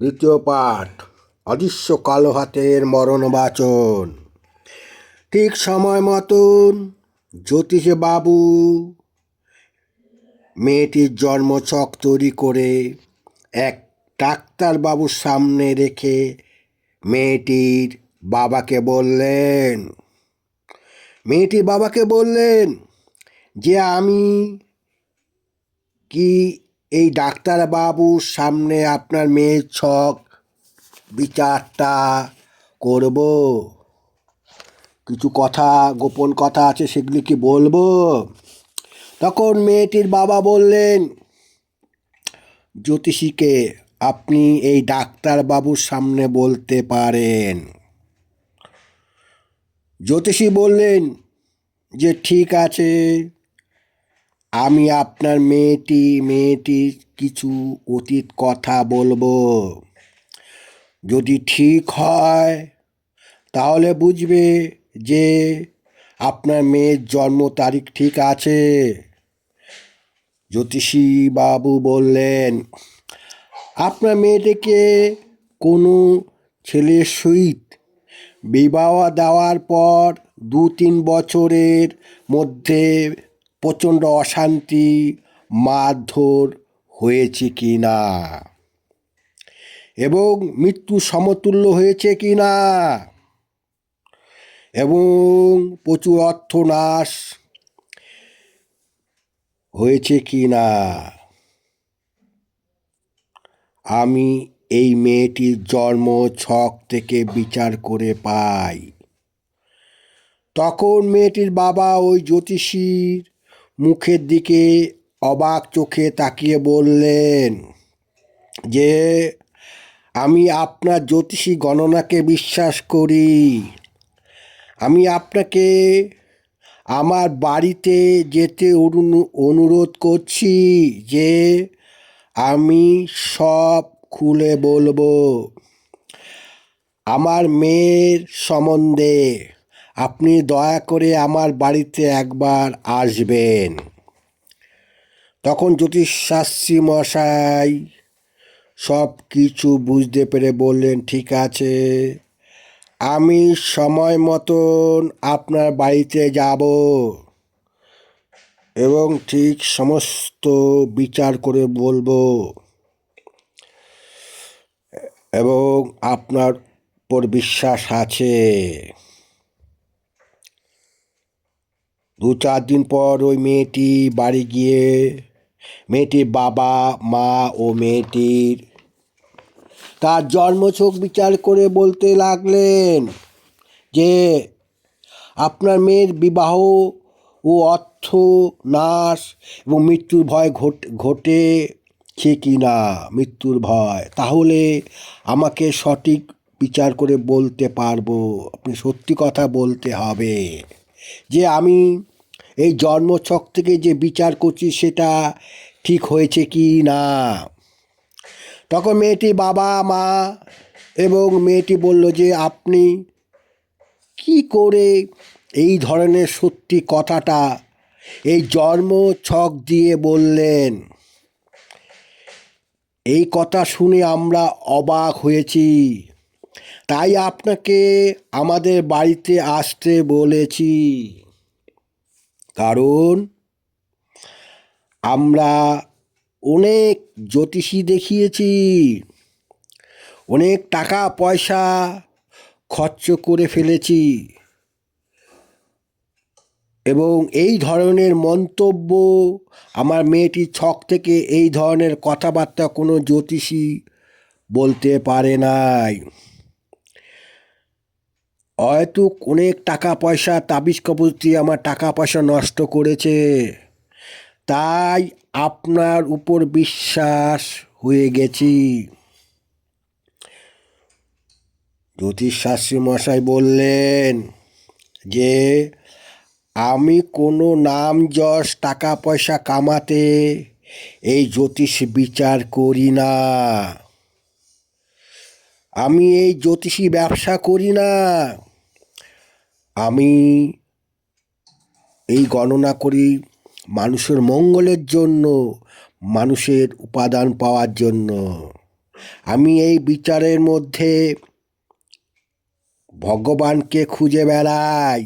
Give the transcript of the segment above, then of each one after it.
দ্বিতীয় পাঠ, অদৃশ্য কালো হাতের মরণবাচন। ঠিক সময় মতন জ্যোতিষ বাবু মেয়েটির জন্মছক তৈরি করে এক ডাক্তারবাবুর সামনে রেখে মেয়েটির বাবাকে বললেন যে আমি কি এই ডাক্তারবাবুর সামনে আপনার মেয়ের ছক বিচারটা করব? কিছু কথা, গোপন কথা আছে, সেগুলি কি বলবো? তখন মেয়েটির বাবা বললেন জ্যোতিষীকে, আপনি এই ডাক্তারবাবুর সামনে বলতে পারেন। জ্যোতিষী বললেন যে ঠিক আছে, আমি আপনার মেয়েটির কিছু অতীত কথা বলবো। যদি ঠিক হয় তাহলে বুঝবে যে আপনার মেয়ের জন্ম তারিখ ঠিক আছে। জ্যোতিষী বাবু বললেন, আপনার মেয়েটিকে কোনো ছেলের সহিত বিবাহ দেওয়ার পর 2-3 বছরের মধ্যে প্রচণ্ড অশান্তি, মারধর হয়েছে কি না, এবং মৃত্যু সমতুল্য হয়েছে কি না, এবং প্রচুর অর্থনাশ হয়েছে কি না, আমি এই মেয়েটির জন্ম ছক থেকে বিচার করে পাই। তখন মেয়েটির বাবা ওই জ্যোতিষীর মুখের দিকে অবাক চোখে তাকিয়ে বললেন যে আমি আপনার জ্যোতিষী গণনাকে বিশ্বাস করি। আমি আপনাকে আমার বাড়িতে যেতে অনুরোধ করছি যে আমি সব খুলে বলবো। আমার মেয়ের সম্বন্ধে আপনি দয়া করে আমার বাড়িতে একবার আসবেন। তখন জ্যোতিষশাস্ত্রী মশাই সব কিছু বুঝতে পেরে বললেন, ঠিক আছে, আমি সময় মতন আপনার বাড়িতে যাব এবং ঠিক সমস্ত বিচার করে বলবো, এবং আপনার উপর বিশ্বাস আছে। 2-4 দিন পর ওই মেয়েটি বাড়ি গিয়ে মেয়েটির বাবা মা ও মেয়েটির তার জন্মছক বিচার করে বলতে লাগলেন যে আপনার মেয়ের বিবাহ ও অর্থ নাশ এবং মৃত্যুর ভয় ঘটেছে কি না, মৃত্যুর ভয়, তাহলে আমাকে সঠিক বিচার করে বলতে পারবো। আপনি সত্যি কথা বলতে হবে যে আমি এই জন্মছক থেকে যে বিচার করছি সেটা ঠিক হয়েছে কি না। তখন মেয়েটি বাবা মা এবং মেয়েটি বলল যে আপনি কি করে এই ধরনের সত্যি কথাটা এই জন্ম ছক দিয়ে বললেন? এই কথা শুনে আমরা অবাক হয়েছি, তাই আপনাকে আমাদের বাড়িতে আসতে বলেছি। কারণ আমরা অনেক জ্যোতিষী দেখিয়েছি, অনেক টাকা পয়সা খরচ করে ফেলেছি, এবং এই ধরনের মন্তব্য আমার মেয়েটির ছক থেকে এই ধরনের কথাবার্তা কোনো জ্যোতিষী বলতে পারে নাই। হয়তো অনেক টাকা পয়সা তাবিজ কবজ দিয়ে আমার টাকা পয়সা নষ্ট করেছে, তাই আপনার উপর বিশ্বাস হয়ে গেছি। জ্যোতিষশাস্ত্রী মশাই বললেন যে আমি কোনো নাম যশ টাকা পয়সা কামাতে এই জ্যোতিষ বিচার করি না, আমি এই জ্যোতিষী ব্যবসা করি না, আমি এই গণনা করি মানুষের মঙ্গলের জন্য, মানুষের উপাদান পাওয়ার জন্য। আমি এই বিচারের মধ্যে ভগবানকে খুঁজে বেড়াই।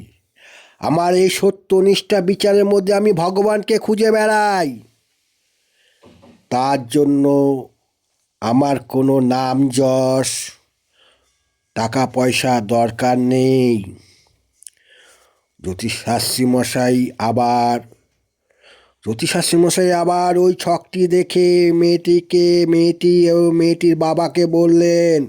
আমার এই সত্যনিষ্ঠা বিচারের মধ্যে আমি ভগবানকে খুঁজে বেড়াই। তার জন্য আমার কোনো নাম যশ টাকা পয়সা দরকার নেই। জ্যোতিষশাস্ত্রী মশাই আবার ওই ছকটি দেখে মেয়েটি ও মেয়েটির বাবাকে বললেন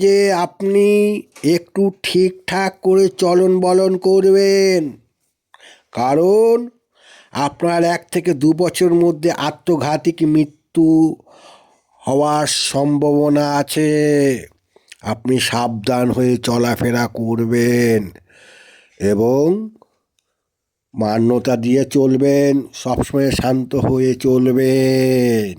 যে আপনি একটু ঠিকঠাক করে চলন বলন করবেন, কারণ আপনার 1 থেকে 2 বছর মধ্যে আত্মঘাতী মৃত্যু হওয়ার সম্ভাবনা আছে। আপনি সাবধান হয়ে চলাফেরা করবেন এবং মান্যতা দিয়ে চলবেন, সবসময় শান্ত হয়ে চলবেন।